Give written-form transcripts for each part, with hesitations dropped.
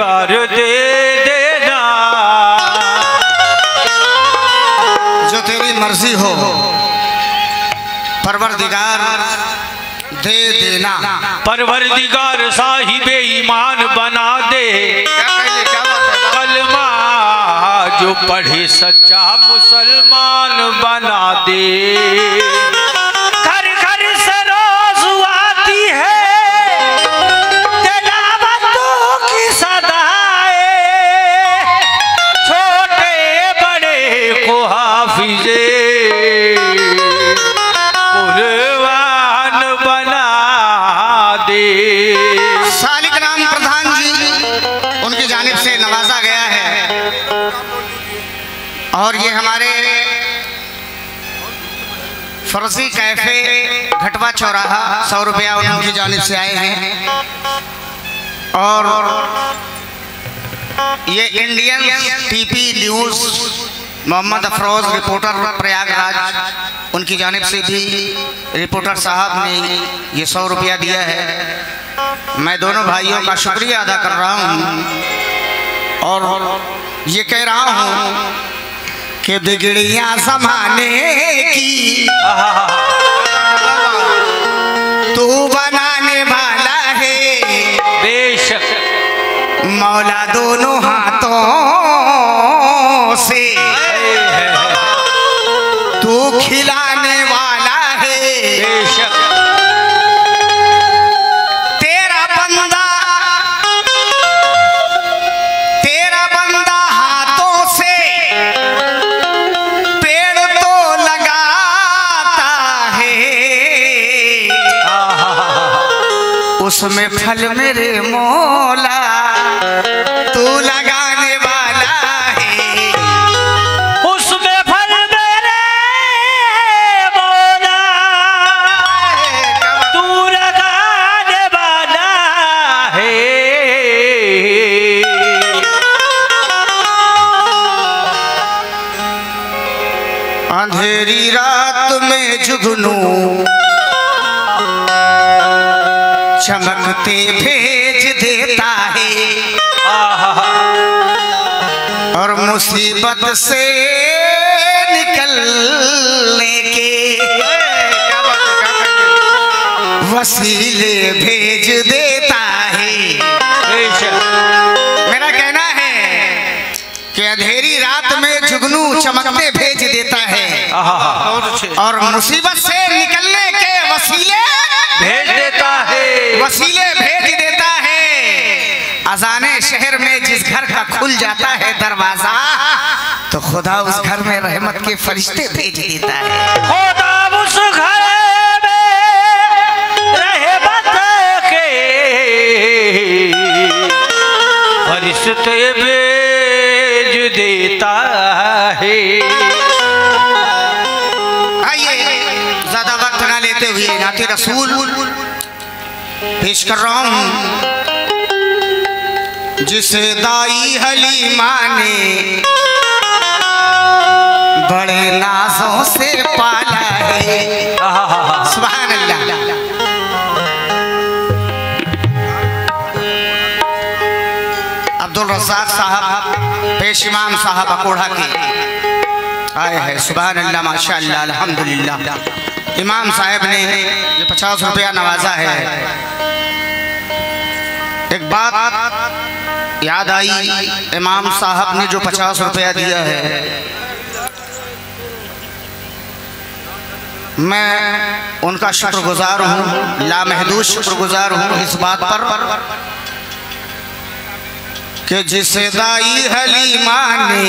परवरदिगार दे देना, जो तेरी मर्जी हो परवरदिगार दे देना। परवरदिगार साहिबे ईमान बना दे, कलमा जो पढ़े सच्चा मुसलमान बना दे। घर घर से रोज आती है तिलावतों की सदाएं, छोटे बड़े को हाफिजे कुर्बान बना दे। सालिक राम प्रधान जी उनकी जानिब से नवाजा गया है और ये हमारे फर्जी कैफे घटवा चौराहा 100 रुपया उनकी जानिब से आए हैं। और ये Indian TP news Mohammad Afroz reporter Prayagraj उनकी जानिब से भी रिपोर्टर साहब ने ये 100 रुपया दिया है। मैं दोनों भाइयों का शुक्रिया अदा कर रहा हूँ और ये कह रहा हूँ कि बिगड़ियाँ ज़माने की तू बनाने वाला है, बेशक मौला दोनों हाथों से तू खिलाने वाला है। बेशक तेरा बंदा हाथों से पेड़ तो लगाता है, उसमें फल मेरे मौला तू लगाने वाला है। उसमें फल मेरे मौला तू लगाने वाला है। अंधेरी रात में जुगनू चमकते भेज देता है और मुसीबत से निकलने के वसीले भेज देता है। मेरा कहना है कि अंधेरी रात में जुगनू चमकते भेज देता है और मुसीबत से निकलने के वसीले भेज देता है, वसीले भेज देता है। अजाने शहर में जिस घर का खुल जाता है दरवाजा तो खुदा उस घर में रहमत के फरिश्ते भेज देता है। खुदा उस घर में रहमत के फरिश्ते भेज देता है। आइए ज्यादा वक्त ना लेते हुए नाते रसूल पेश कर रहा हूँ, जिसे दाई हलीमा ने बड़े नाजों से पाला है। सुभान अल्लाह। अब्दुल रज़ाक साहब पेश इमाम साहब अकोढ़ा के आए हैं। सुभान अल्लाह, माशाअल्लाह, अल्हम्दुलिल्लाह। इमाम साहब ने ये 50 रुपया नवाजा है। एक बात याद आई, इमाम साहब ने जो 50 रुपया दिया है, मैं उनका शुक्रगुजार हूँ, लामहदूद शुक्रगुजार हूँ इस बात पर कि जिसे दाई हलीमा ने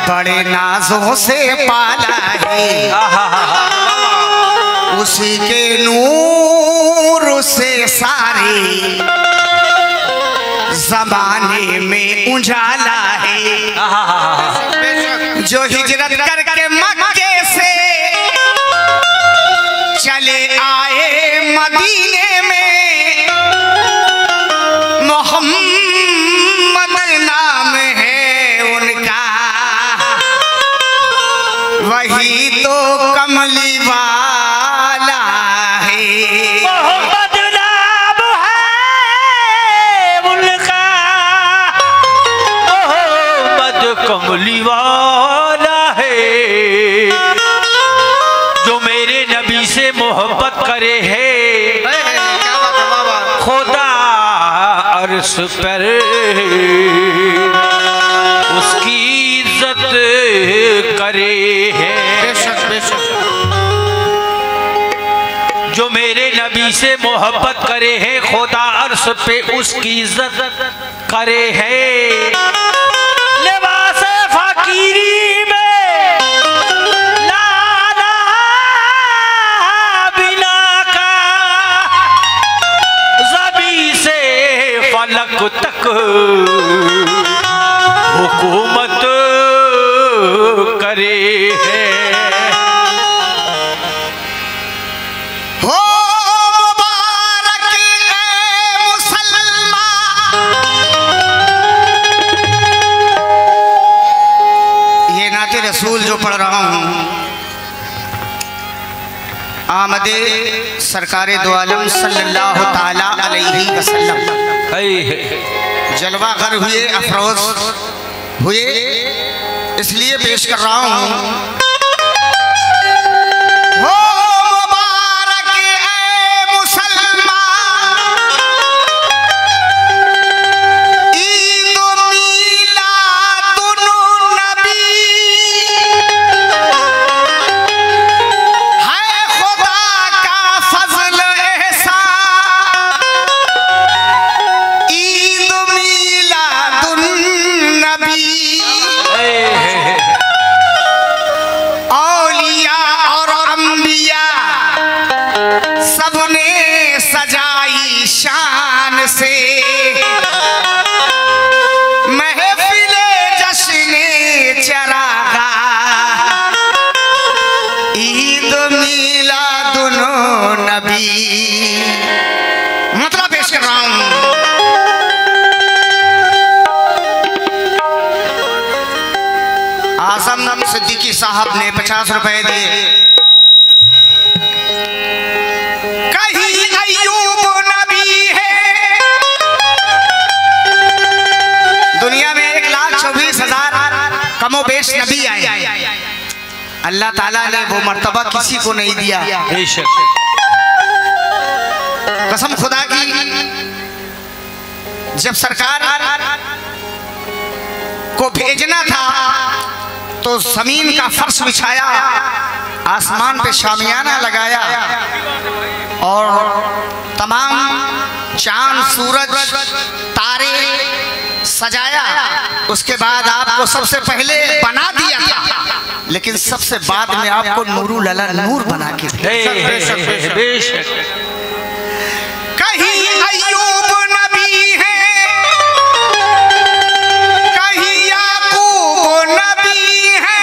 बड़े नाजों से पाला है, उसी के नूर से सारे जमाने में उजाला है। जो हिजरत करके मक्के से चले आए मदीने में, मोहम्मद नाम है उनका, वही तो कमली वाला है। मोहम्मद नाम है कमली वाला है, जो मेरे नबी से मोहब्बत करे है, खुदा अर्श पर उसकी इज्जत करे है। बेशक बेशक। जो मेरे नबी से मोहब्बत करे है, खुदा अर्श पे उसकी इज्जत करे है। लिबास फकीरी में लाना बिना का, ज़बी से फलक तक हुकूमत करे है। हो मुबारक ए मुसलमान, ये नाते रसूल जो पढ़ रहा हूँ, आमदे सरकारे दो आलम सल्लल्लाहु ताला अलैहि वसल्लम जलवा घर हुए, अफरोज हुए, इसलिए पेश कर रहा हूँ। हो मुबारक ए मुसलमान, ईद मिलादुन नबी, है खुदा का फजल एहसान, ईद मिलादुन नबी। औलिया और अंबिया सबने सजाई शान से, महफिले जश्ने चरागा, ईद मिलादुन नबी। मतलब पेश कर रहा हूँ। आजम सिद्दीकी साहब ने 50 रुपए दिए। कहीं अय्यूब नबी है, दुनिया में 1,24,000 कमोबेश नबी आए, अल्लाह ताला ने वो मर्तबा किसी को नहीं दिया। बेशक। कसम खुदा की, जब सरकार को भेजना था तो जमीन का फर्श बिछाया, आसमान पे शामियाना लगाया और तमाम चांद सूरज तारे सजाया। उसके बाद आपको सबसे पहले बना दिया था, लेकिन सबसे बाद में आपको नूरुल अला नूर बना के दिया। बेशक। कहीं अय्यूब नबी है, कहीं याकूब नबी है,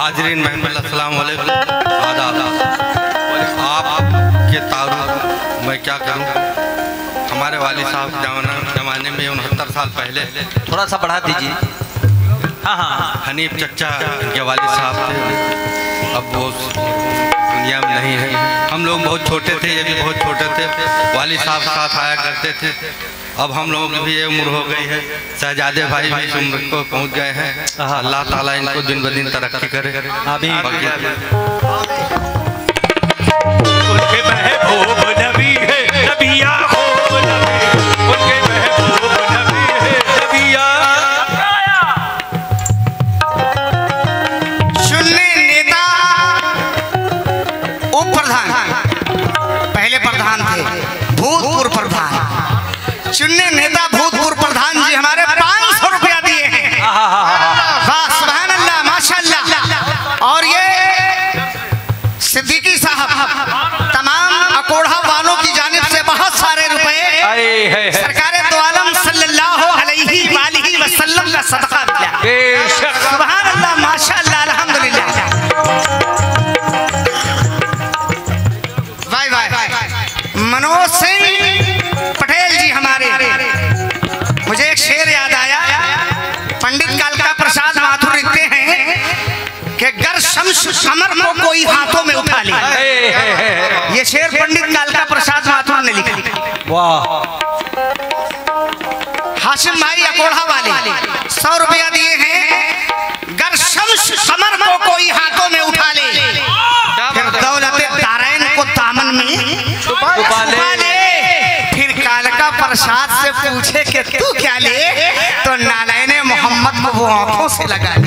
हाजरीन महमद अस्सलाम वालेकुम आदाब। आपके तारुफ मैं क्या करूं, हमारे वालिद साहब जमाने में 69 साल पहले, थोड़ा सा बढ़ा दीजिए। हाँ हाँ, हनीफ चचा के वालिद साहब थे, अब वो दुनिया में नहीं है। हम लोग बहुत छोटे थे, ये भी बहुत छोटे थे, वालिद साहब साथ आया करते थे। अब हम लोगों की भी ये उम्र हो गई है, शहजादे भाई भी इस उम्र को पहुंच गए हैं। अल्लाह ताला इनको दिन ब दिन तरक्की करे। आमीन। उनके महबूब नबी है नबिया हो नबी, उनके महबूब नबी है नबिया। सुनने नेता उप प्रधान, पहले प्रधान थे, भूतपूर्व प्रधान। चुनने नेता भूतपूर्व प्रधान जी हमारे 500 रुपया दिए हैं। वाह सुभान अल्लाह माशाअल्लाह। और ये सिद्दीकी साहब तमाम अकोढ़ा वालों की जानिब से बहुत सारे रुपए सरकार दो आलम सल्लल्लाहु अलैहि वालिहि वसल्लम का सदका दिया। सुभान अल्लाह माशाअल्लाह अल्हम्दुलिल्लाह। वाह वाह। मनोज सिंह पटेल जी हमारे, मुझे एक शेर याद आया, पंडित कालका प्रसाद माथुर लिखते हैं कि गर शम्स कमर को कोई हाथों में उठा ले। ये शेर पंडित कालका प्रसाद माथुर ने लिखा। वाह। हाशिम भाई अकोढ़ा वाले 100 रुपया दिए हैं। गर शम्स कमर को कोई हाथों में उठा ले, फिर दौलत दारैन को दामन में छुपा ले। फिर कालका प्रसाद से पूछे कि तू क्या ले, तो नालैने मोहम्मद को वो आंखों से लगा ले।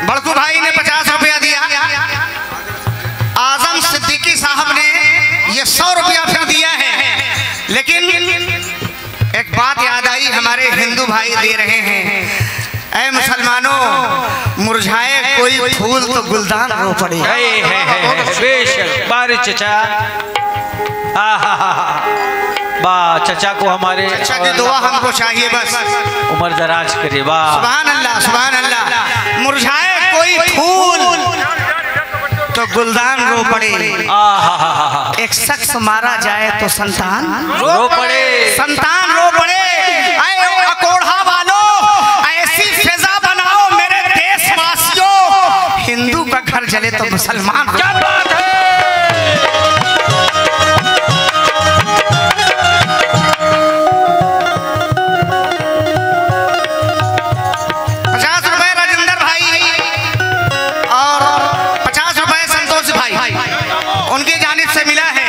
बड़कू भाई ने 50 रुपया दिया। आजम सिद्दीकी साहब ने ये 100 रुपया फिर दिया है। लेकिन एक बात याद आई, हमारे हिंदू भाई दे रहे हैं, ऐ मुसलमानों मुरझाए कोई फूल तो गुलदान रो पड़े। बेशक बारे चचा। बा चचा को हमारे चचा की दुआ हमको चाहिए बस, उम्र दराज करे। वाह सुभान अल्लाह सुभान अल्लाह। मुरझाए कोई फूल तो गुलदान रो पड़े। एक शख्स मारा जाए तो संतान रो पड़े, संतान रो पड़े। ऐ अकोढ़ा वालों ऐसी फिजा बनाओ मेरे देशवासियों, हिंदू का घर जले तो मुसलमान। क्या बात है। 50 रुपए राजेंद्र भाई और 50 रुपए संतोष भाई, उनकी जानिब से मिला है।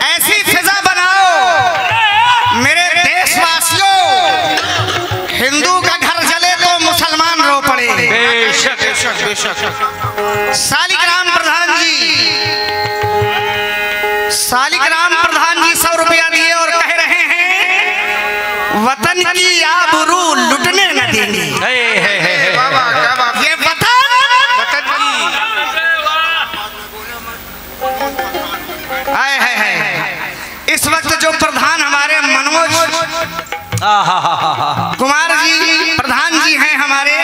ऐसी फिजा बनाओ मेरे देशवासियों, हिंदू का घर जले तो मुसलमान रो पड़े। बेशक बेशक बेशक। सालिग्राम प्रधान जी, सालिग्राम प्रधान जी 100 रुपया दिए और कह रहे हैं वतन की आबरू लुटने न देंगे। ये वतन की है। इस वक्त जो प्रधान हमारे मनोज कुमार जी प्रधान जी हैं, हमारे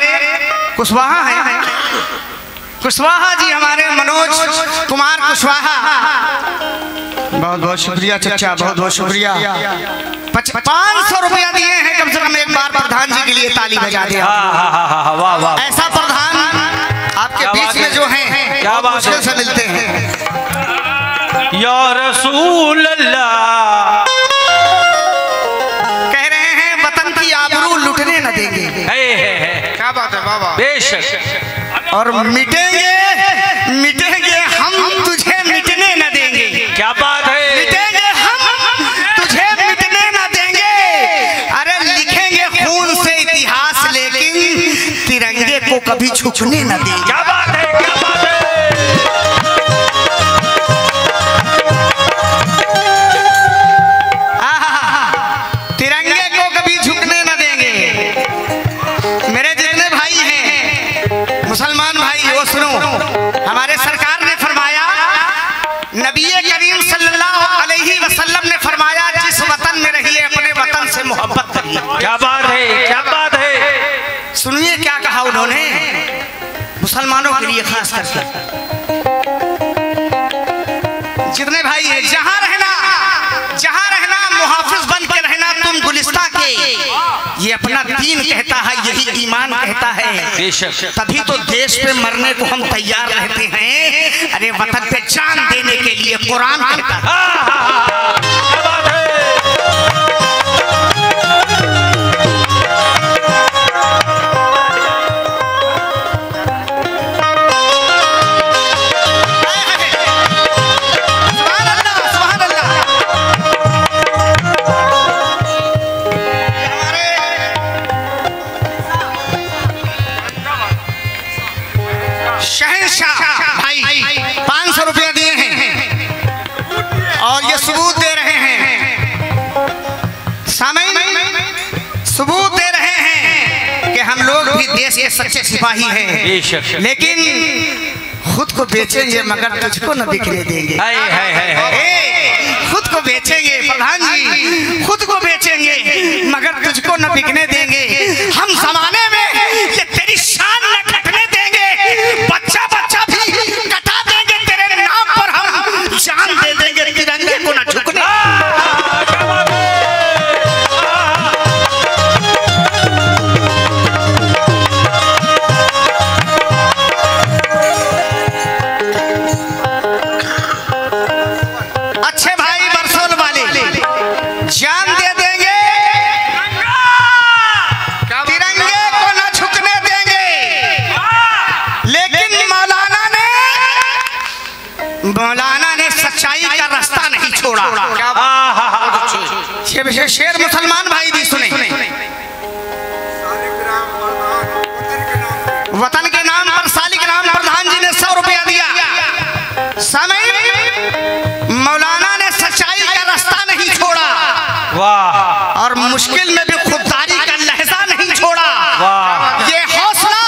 कुशवाहा हैं, कुशवाहा जी हमारे मनोज कुमार कुशवाहा, बहुत बहुत शुक्रिया चचा, बहुत बहुत शुक्रिया। 500 रुपया दिए हैं। कम से कम एक बार प्रधान जी के लिए ताली बजा दें। ऐसा प्रधान आपके बीच में जो हैं क्या मुश्किल से मिलते हैं। या रसूल अल्लाह कह रहे हैं वतन की आबरू लुटने न देंगे। क्या बात है बाबा। बेशक। और मिटेंगे मिटेंगे हम तुझे मिटने न देंगे। क्या बात है। मिटेंगे हम तुझे मिटने न देंगे। अरे लिखेंगे खून से इतिहास लेकिन तिरंगे को कभी छुपने न देंगे। क्या बात है, क्या बात है। तिरंगे को कभी झुकने न देंगे। मेरे जितने भाई हैं मुसलमान भाई, वो सुनो, हमारे सरकार ने फरमाया, नबी करीम सल्लल्लाहु अलैहि वसल्लम ने फरमाया, जिस वतन में रहिए अपने मोहब्बत करिए। क्या बात है, क्या बात है। सुनिए क्या कहा उन्होंने मुसलमानों के लिए खास करके। जितने भाई हैं, जहां रहना मुहाफिज बन के रहना तुम गुलिस्ता के, ये अपना दीन कहता है, यही ईमान कहता है। तभी तो देश पे मरने को हम तैयार रहते हैं। अरे वतन पे जान देने के लिए कुरान कहता है। शहंशाह भाई 500 रुपया दिए हैं और ये सबूत दे रहे हैं, सामईन सबूत दे रहे हैं कि हम लोग भी देश के सच्चे सिपाही हैं, लेकिन खुद को बेचेंगे मगर तुझको न बिकने देंगे। खुद को बेचेंगे प्रधान जी, खुद को बेचेंगे मगर तुझको न बिकने देंगे। हम जमाने में ये तेरी शान न कटने देंगे, बच्चा बच्चा भी कटा देंगे तेरे नाम पर, हम जान दे देंगे तिरंगे को न झुकने। अच्छे भाई बरसोल वाले जान दे देंगे, तिरंगे को न झुकने देंगे, लेकिन मौलाना ने सच्चाई का रास्ता नहीं छोड़ा। शेर मुसलमान भाई भी सुने। वतन के नाम पर सालिक नाम प्रधान जी ने 100 रुपया दिया। समय मौलाना ने सच्चाई का रास्ता नहीं छोड़ा, वाह, और मुश्किल में भी खुददारी का लहजा नहीं छोड़ा। वाह, ये हौसला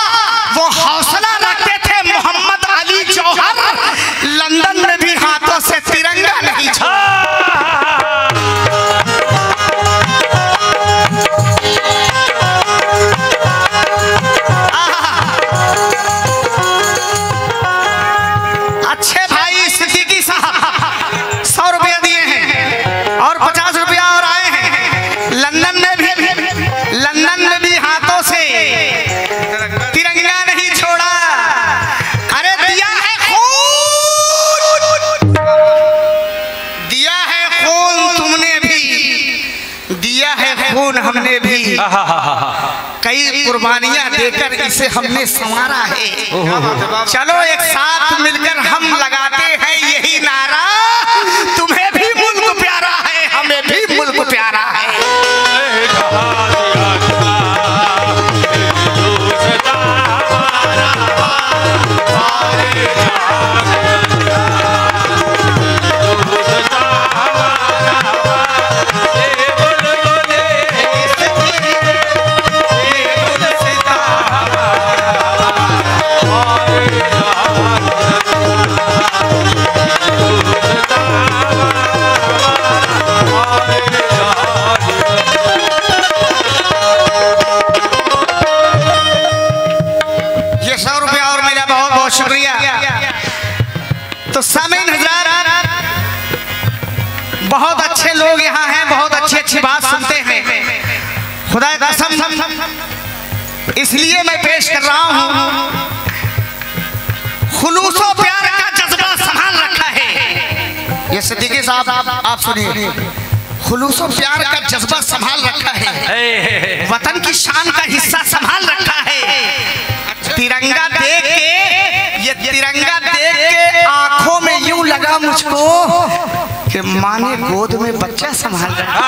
वो हौसला रखते थे मोहम्मद अली जौहर, लंदन में भी हाथों से तिरंगा नहीं छोड़ा। अच्छे भाई सिद्दीकी साहब 100 रुपया दिए हैं और 50 रुपया और आए हैं। लंदन में भी हाथों से तिरंगा नहीं छोड़ा। अरे दिया है खून तुमने भी, दिया है खून हमने भी, कई कुर्बानियां देकर इसे हमने संवारा है। चलो एक साथ मिलकर हम लगाते हैं यही नारा, तुम्हें भी मुल्क प्यारा है, हमें भी मुल्क प्यारा है। तो सामीन हज़रात, बहुत अच्छे लोग यहाँ हैं, बहुत अच्छी बात सुनते हैं। खुदा की कसम इसलिए मैं पेश कर रहा हूँ, खुलूसो प्यार का जज्बा संभाल रखा है। ये सिद्दीकी साहब आप सुनिए, खुलूसो प्यार का जज्बा संभाल रखा है, वतन की शान का हिस्सा संभाल रखा है। तिरंगा देख के, ये तिरंगा देख के आंखों में यूं लगा मुझको कि माँ ने गोद में बच्चा संभाल रखा।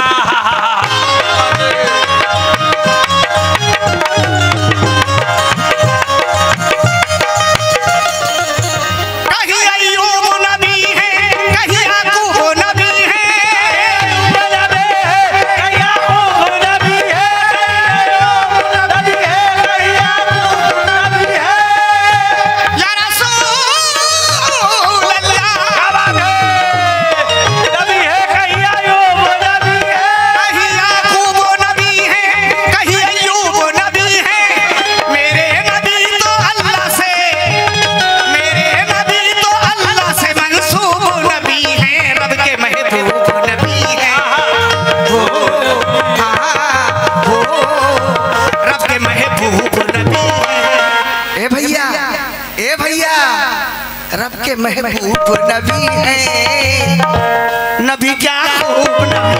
कहीं अय्यूब नबी है, कहीं याकूब नबी है, कहीं याकूब नबी है, या रसूल अल्लाह। नबी है, कहीं अय्यूब नबी है, के महबूब नबी है, नबी क्या खूब नबी।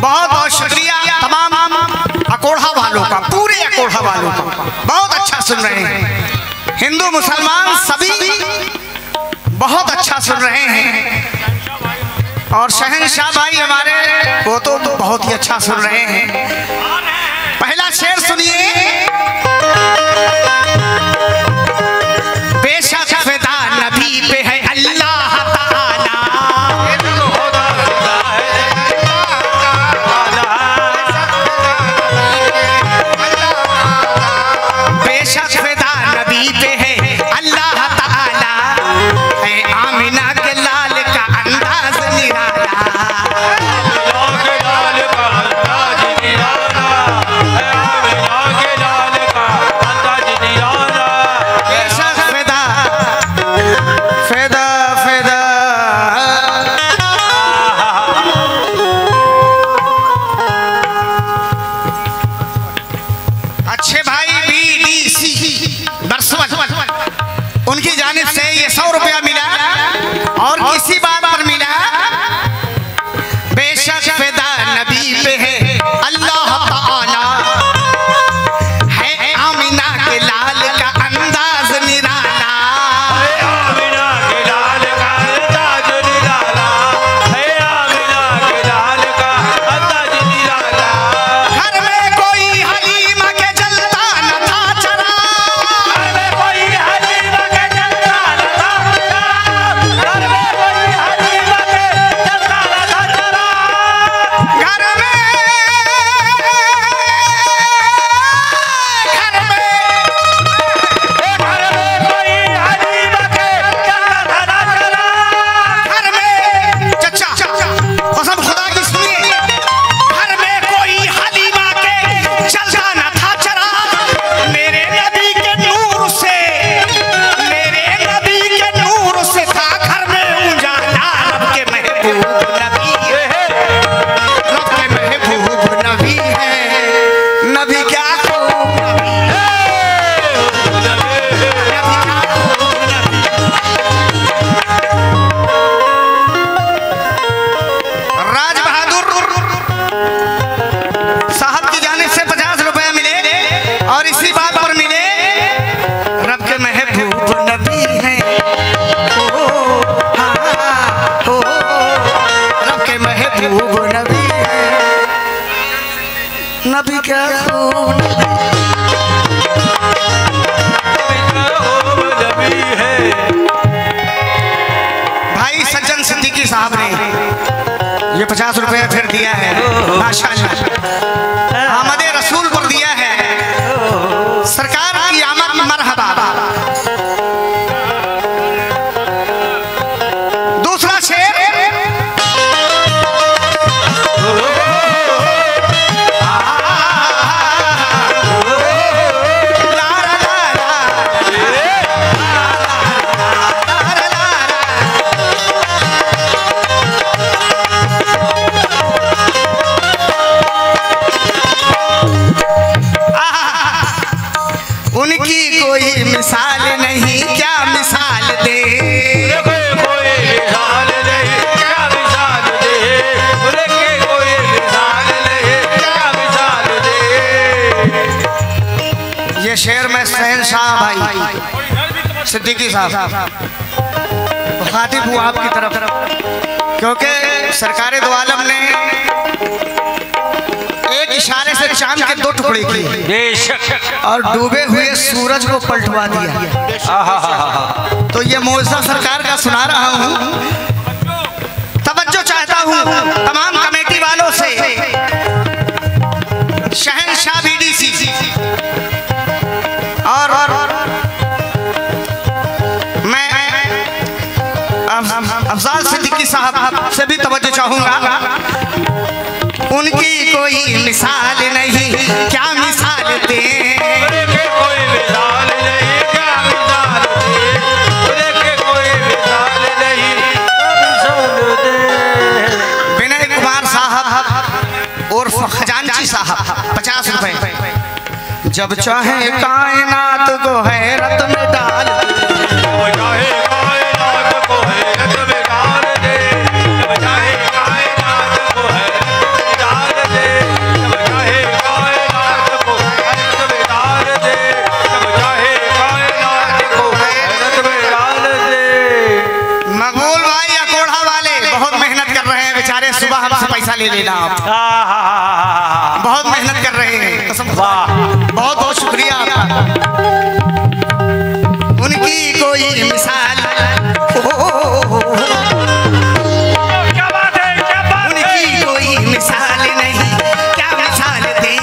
बहुत बहुत शुक्रिया तमाम अकोढ़ा वालों का, पूरे अकोढ़ा वालों का। बहुत अच्छा सुन रहे हैं, हिंदू मुसलमान सभी बहुत अच्छा सुन रहे हैं। और शहंशाह भाई हमारे वो तो बहुत ही अच्छा सुन रहे हैं। पहला शेर सुनिए, बेशक फिदा नबी पे है अल्लाह ताला, बेशक फिदा नबी पे है अल्लाह ताला, है आमिना के लाल का अंदाज निराला, बेशक फिदा फिदा फिदा। अच्छे भाई BDC बरसवन उनकी जानिब से ये 100 रुपया मिला और किसी बात पर मिला। बेशक फिदा नबी पे है अल्लाह ताला, है आमिना के लाल का अंदाज निराला, घर में कोई हलीमा के जलता न था चरा, घर में घर में चचा कसम खुदा की सुनिए, घर में कोई हलीमा के चलता न था चरा, मेरे नबी के नूर से, मेरे नबी के नूर से था घर में उजाला। रब के महबूब नबी है, रब के महबूब नबी है, नबी क्या खूब नबी है, नबी क्या खूब नबी। राज बहादुर साहब की जानिब से 50 रुपए मिले और इसी बात पर मिले, रब के महबूब नबी हैं, ओ हाँ ओ रब के महबूब नबी हैं, नबी क्या खूब नबी। भाई सज्जन सिद्दीकी साहब ने ये 50 रुपए फिर दिया है, माशाअल्लाह आमद रसूल पर दिया है, सरकार की आमद मरहबा। दूसरा शेर, सिद्दीकी साहब, मुखातिब हूँ आपकी तरफ, क्योंकि सरकार दो आलम ने एक इशारे से चांद के 2 टुकड़े किए बेशक और डूबे हुए सूरज को पलटवा दिया। तो ये मौजज़ा सरकार का सुना रहा हूँ। तवज्जो चाहता हूँ तमाम कमेटी वालों से, शहंशाह बीडीसी और मैं अफजाल सिद्दीकी साहब से भी तवज्जो चाहूँगा। उनकी कोई मिसाल नहीं, क्या मिसाल दे, कोई मिसाल नहीं, क्या मिसाल दे, कोई मिसाल नहीं, मिसाल दे। विनय कुमार साहब और खजांची साहब 50 रुपए। जब चाहे कायनात को हैरत में डाल, सुबह हमसे पैसा ले लेना आप, बहुत मेहनत कर रहे हैं, कसम खुदा, बहुत बहुत शुक्रिया आपका। उनकी कोई मिसाल, क्या बात है, क्या बात, उनकी कोई मिसाल नहीं, क्या मिसाल दे,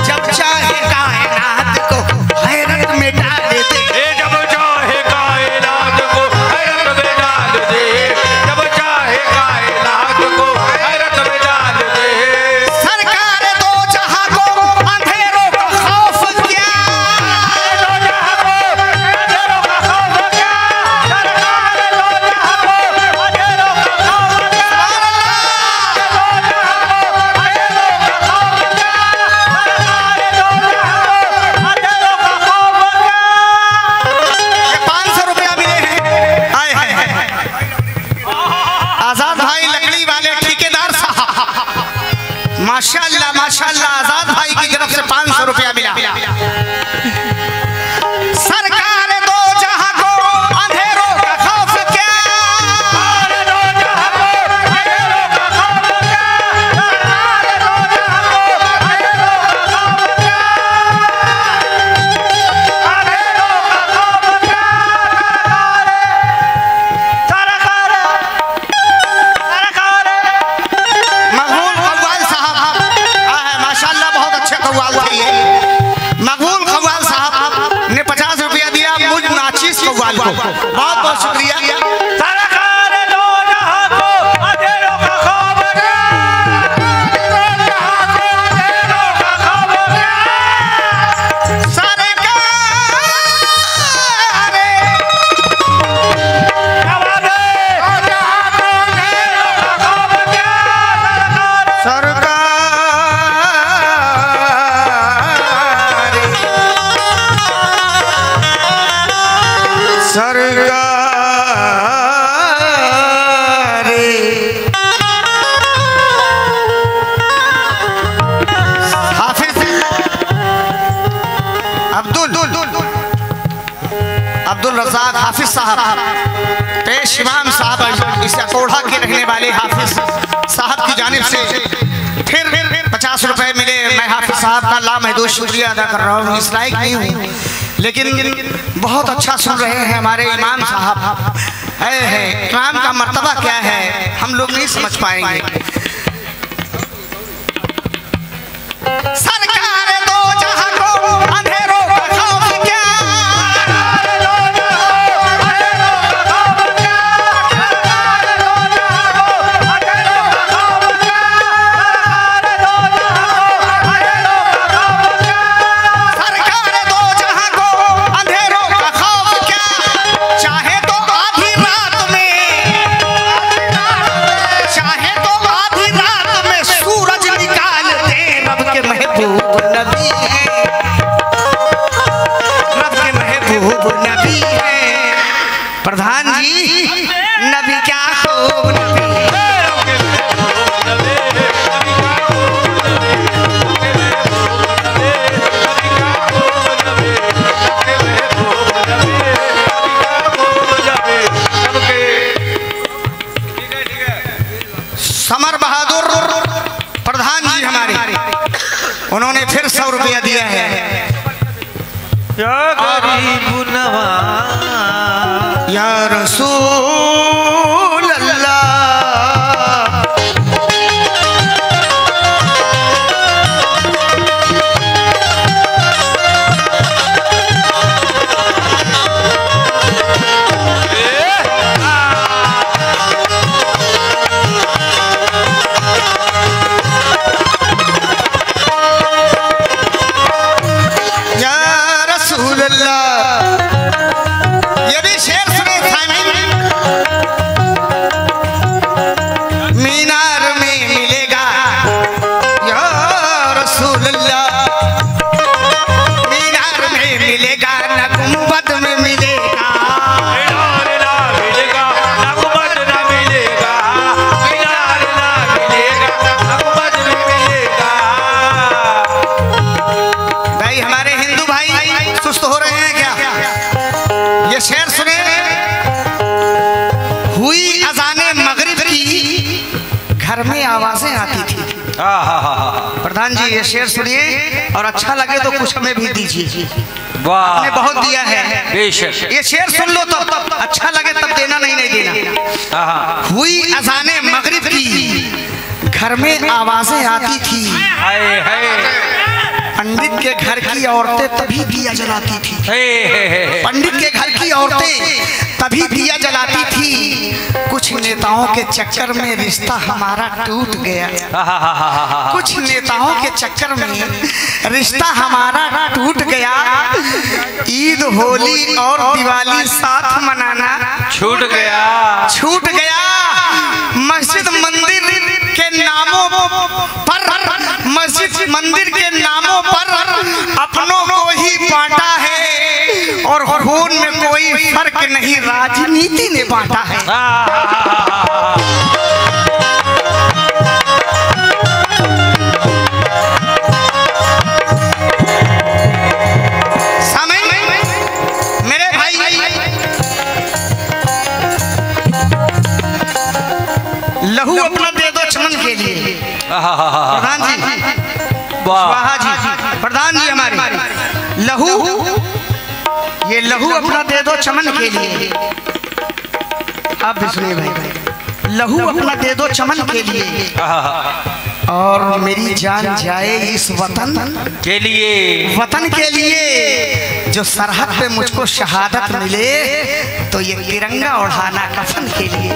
जब चाहे कायनात को हैरत में डाल दे, जब चाहे कायनात को हैरत में डाल दे, जब चाहे कायनात को माशाल्लाह माशाल्लाह, आजाद भाई की तरफ से 500 रुपया मिला। सरकार दो जहां को अंधेरों का खौफ क्या, दो जहां को अंधेरों का खौफ क्या, सरकार दो जहां को अंधेरों का खौफ क्या, अंधेरों का खौफ क्या, सरकार मकबूल कव्वाल साहब, माशाल्लाह बहुत अच्छे कव्वाल थे। मकबूल कव्वाल साहब ने 50 रुपया दिया मुझ नाचिस कव्वाल को, बहुत बहुत शुक्रिया। सरकार दो जहां को अंधेरों का खौफ क्या, दो जहां को अंधेरों का खौफ क्या, सरकार अब्दुल रज़ाक हाफिज साहब, पेश इमाम साहब, इस अकोढ़ा के रहने वाले हाफिज साहब की जानिब से फिर 50 रुपए मिले। मैं हाफिज साहब का लामहदूद शुक्रिया अदा कर रहा हूँ। इस लायक नहीं हूँ, लेकिन बहुत अच्छा सुन रहे हैं हमारे इमाम साहब। है इमाम का मर्तबा क्या है हम लोग नहीं समझ पाएंगे। सरकार दो जहां को अंधेरों का खौफ क्या, चाहे तो आधी रात में सूरज निकाल दे रब के महबूब। समर बहादुर प्रधान जी हमारे, उन्होंने फिर 100 रुपया दिया है। या गरीब नवाज या रसूल अल्लाह, आवाजें आती थी। प्रधान जी ये शेर सुनिए और अच्छा लगे तो कुछ हमें भी दीजिए। आपने बहुत दिया है, बेशक। ये शेर सुन लो तो अच्छा लगे तब देना, नहीं देना। हुई अज़ाने मगरिब की, घर में आवाजें आती थी। पंडित के घर की औरतें तभी दिया जलाती थी। पंडित के घर की औरतें तभी दिया जलाती थी। कुछ नेताओं के चक्कर में रिश्ता हमारा टूट गया। कुछ नेताओं के चक्कर में रिश्ता हमारा टूट गया। ईद होली और दिवाली साथ मनाना छूट गया, छूट गया। मस्जिद मंदिर के नामों पर, मस्जिद मंदिर के नामों पर अपनों को ही बांटा है और खून में कोई फर्क नहीं, राजनीति ने बांटा है। मेरे भाई लहू अपना दे दो चमन के लिए। प्रधान जी, स्वाहा जी, प्रधान जी हमारे लहू, ये लहू अपना दे दो चमन के लिए। आप भी सुनिए भाई, लहू अपना दे दो चमन के लिए और मेरी जान जाए इस वतन के लिए, वतन के लिए। जो सरहद पे मुझको शहादत मिले तो ये तिरंगा उड़ाना कफन के लिए।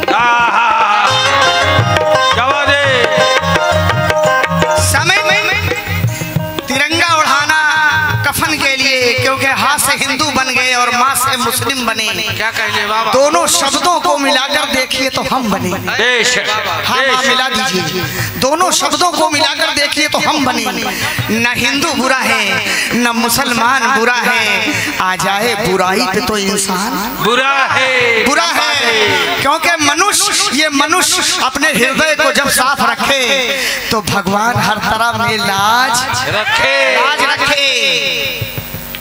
समय में तिरंगा उड़ाना कफन के लिए, क्योंकि हाथ से हिंदू बन गए और माँ से मुस्लिम बने। क्या कहने बाबा, दोनों शब्दों को मिलाकर देखिए तो हम बने। हाँ मिला दीजिए, दोनों शब्दों को मिलाकर देखिए तो हम बने। न हिंदू बुरा है न मुसलमान बुरा है, आ जाए बुराई पे तो इंसान बुरा है, बुरा है। क्योंकि मनुष्य, ये मनुष्य अपने हृदय को जब साफ रखे तो भगवान हर तरह में लाज रखे, लाज रखे।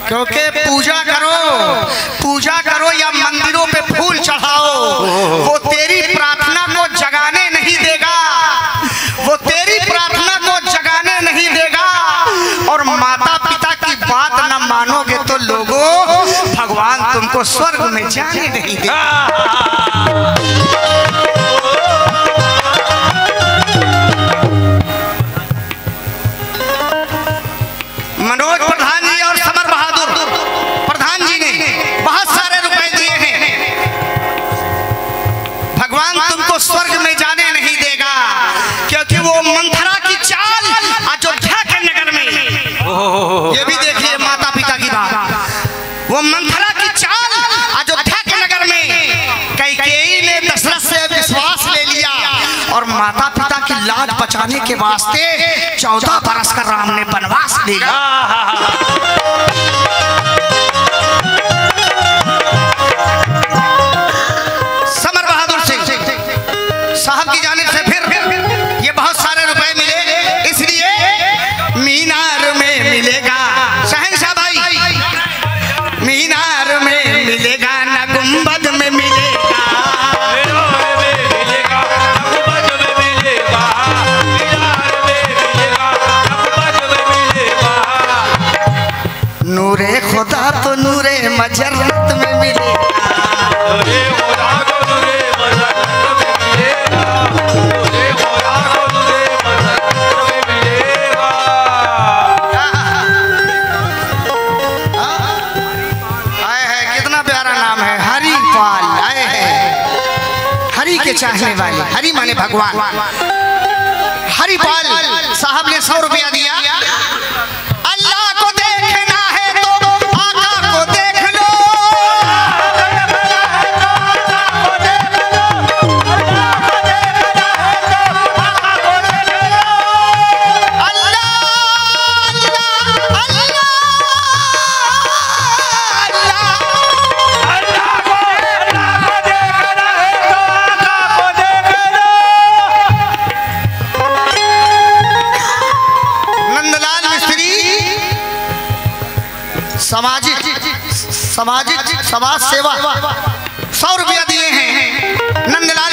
क्योंकि पूजा करो, पूजा करो या मंदिरों पे फूल चढ़ाओ, वो तेरी प्रार्थना को जगाने नहीं देगा, वो तेरी प्रार्थना को जगाने नहीं देगा। और माता पिता की बात न मानोगे तो लोगों, भगवान तुमको स्वर्ग में जाने नहीं देगा। मनोज प्रधान जी और समर बहादुर प्रधान जी ने बहुत सारे रुपए दिए हैं। भगवान तुमको स्वर्ग में जाने नहीं देगा, क्योंकि वो मंथरा की चाल अयोध्या के नगर में, ये भी देखिए माता पिता की बात, वो मंथरा की चाल अयोध्या के नगर में कैकेयी ने दशरथ से विश्वास ले लिया और माता पिता की लाज बचाने के वास्ते 14 बरस का राम ने वनवास लिया। समर बहादुर सिंह साहब की जानिब से फिर ये बहुत सारे रुपए मिले, इसलिए मीनार में मिलेगा शहंशाह भाई, मीनार में मिलेगा न गुंबद में मिलेगा, मिलेगा, गुंबद में मिलेगा। मजरत में मिलेगा। तुझे खुदा को तुझे मजरत में मिलेगा, तुझे खुदा को तुझे मजरत में मिलेगा। आए है, कितना प्यारा नाम है, हरिपाल। आए है, हरि के चाहने वाले, हरि माने भगवान। हरिपाल साहब ने 100 रुपया दिया। अल्लाह को देखना है तो आका को देख लो, सामाजिक समाज सेवा 100 रुपया दिए हैं। नंदलाल